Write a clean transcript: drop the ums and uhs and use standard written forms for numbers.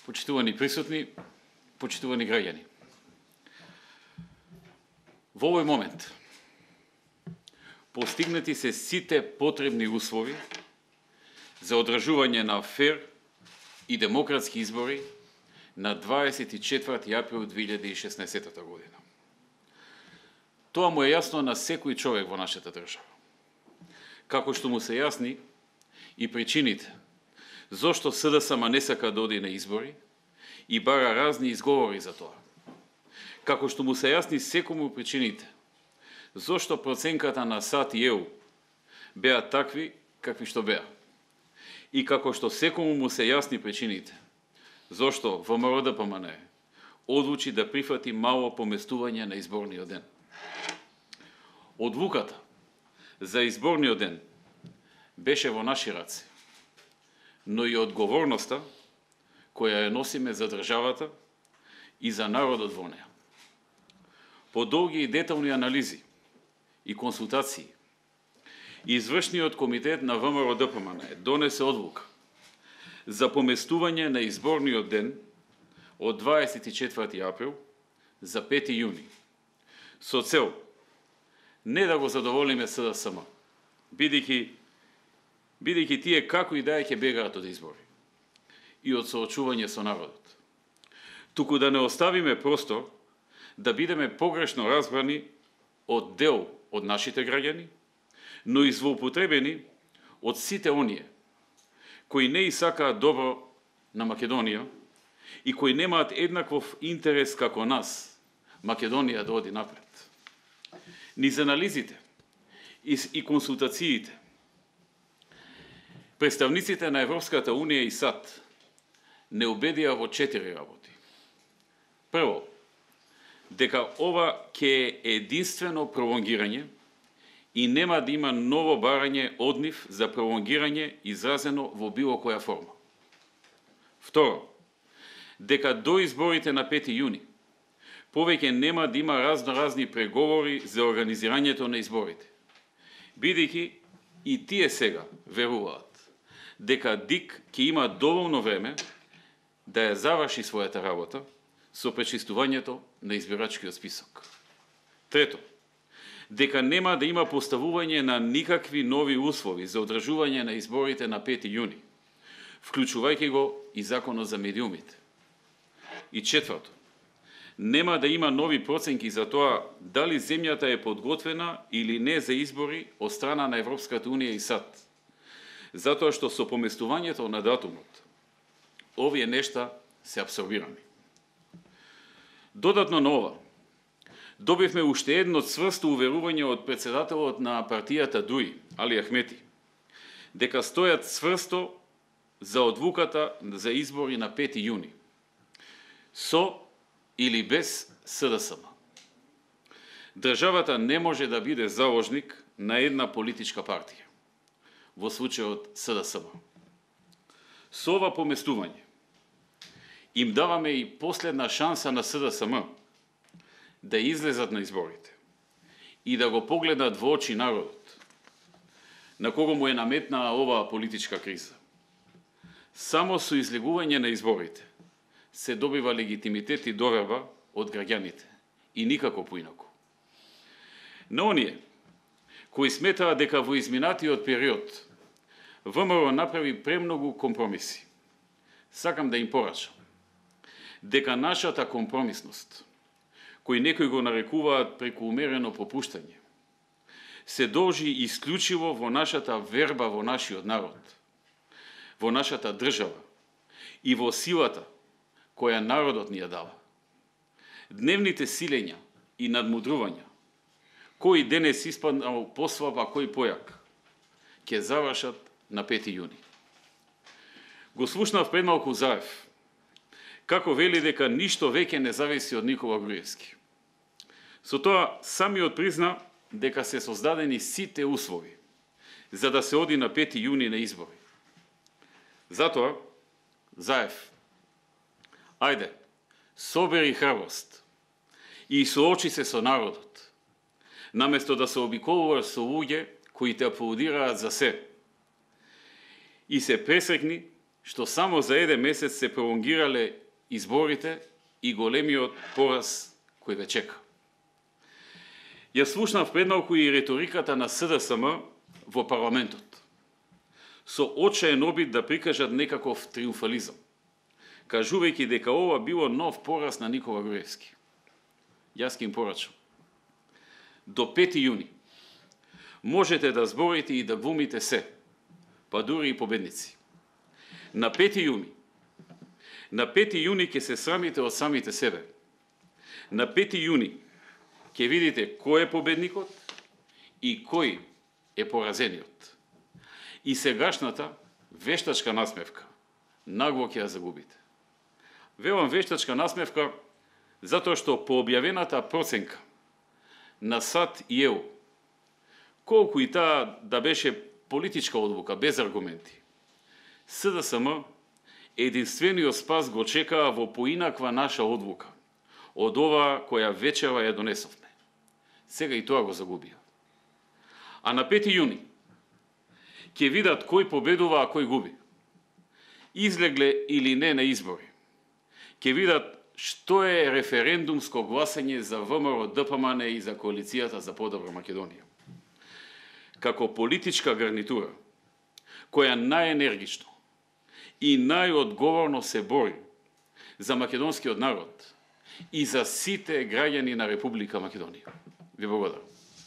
Почитувани присутни, почитувани граѓани. Во овој момент постигнати се сите потребни услови за одржување на фер и демократски избори на 24. април 2016 година. Тоа му е јасно на секој човек во нашата држава. Како што му се јасни и причините зошто СДСМ не сака да оди на избори и бара разни изговори за тоа. Како што му се јасни секому причините зошто проценката на САД и ЕУ беа такви какви што беа. И како што секому му се јасни причините зошто ВМРО-ДПМН одлучи да прифати мало поместување на изборниот ден. Одлуката за изборниот ден беше во наши раце, но и одговорноста која ја носиме за државата и за народот во неа. По долги и детални анализи и консултации, Извршниот комитет на ВМРО-ДПМН донесе одлука за поместување на изборниот ден од 24. април за 5. јуни, со цел не да го задоволиме СДСМ, бидејќи тие како и да ќе бегаат од избори и од соочување со народот, туку да не оставиме простор да бидеме погрешно разбрани од дел од нашите граѓани, но и злоупотребени од сите оние кои не и сакаат добро на Македонија и кои немаат еднаков интерес како нас Македонија да оди напред. Низ анализите и консултациите, представниците на Европската Унија и САД не убедија во 4 работи. Прво, дека ова ќе е единствено пролонгирање и нема да има ново барање од нив за пролонгирање изразено во било која форма. Второ, дека до изборите на 5. јуни повеќе нема да има разни преговори за организирањето на изборите, бидејќи и тие сега веруваат дека ДИК ќе има доволно време да ја заврши својата работа со пречистувањето на избирачкиот список. Трето, дека нема да има поставување на никакви нови услови за одржување на изборите на 5. јуни, вклучувајќи го и законот за медиумите. И четврто, нема да има нови проценки за тоа дали земјата е подготвена или не за избори од страна на Европската Унија и САД, затоа што со поместувањето на датумот овие нешта се апсорбирани. Додатно на ова, добивме уште едно цврсто уверување од председателот на партијата ДУИ, Али Ахмети, дека стојат цврсто за одлуката за избори на 5. јуни, со или без СДСМ. Државата не може да биде заложник на една политичка партија, во случајот СДСМ. Со ова поместување им даваме и последна шанса на СДСМ да излезат на изборите и да го погледнат во очи народот, на кого му е наметнаа оваа политичка криза. Само со излегување на изборите се добива легитимитет и доверба од граѓаните и никако поинаку. На оние кои сметаат дека во изминатиот период ВМРО направи премногу компромиси, сакам да им порачам дека нашата компромисност, кој некои го нарекуваат преку умерено попуштање, се должи исклучиво во нашата верба во нашиот народ, во нашата држава и во силата која народот ни ја дава. Дневните силења и надмудрувања, кој денес испаднал послаб, а кој појак, ќе завршат на 5. јуни. Го слушнав пред малку Заев, како вели дека ништо веќе не зависи од Никола Груевски. Со тоа самиот призна дека се создадени сите услови за да се оди на 5. јуни на избори. Затоа, Заев, ајде, собери храброст и соочи се со народот, наместо да се обиколуваш со луѓе кои те аплодираат за се. И се пресрекни што само за еден месец се пролонгирале изборите и големиот пораз кој ве чека. Ја слушнав пред малку и риториката на СДСМ во парламентот, со очаен обид да прикажат некаков триумфализам, кажувајќи дека ова било нов пораз на Никола Груевски. Јас ќе им порачам. До 5 јуни можете да зборите и да глумите се, па дури и победници. На 5 јуни ќе се срамите од самите себе. На 5 јуни ќе видите кој е победникот и кој е поразениот. И сегашната вештачка насмевка нагло ќе ја загубите. Велам вештачка насмевка затоа што по објавената проценка на САД и ЕУ, колку и таа да беше политичка одлука без аргументи, СДСМ единствениот спас го чекаа во поинаква наша одлука од ова која вечерва ја донесовме. Сега и тоа го загубија. А на 5 јуни ќе видат кој победува, а кој губи. Излегле или не на избори. Ќе видат што е референдумско гласање за ВМРО ДПМН и за коалицијата за подобра Македонија. Како политичка гарнитура, која најенергично и најодговорно се бори за македонскиот народ и за сите граѓани на Република Македонија. Ви благодарам.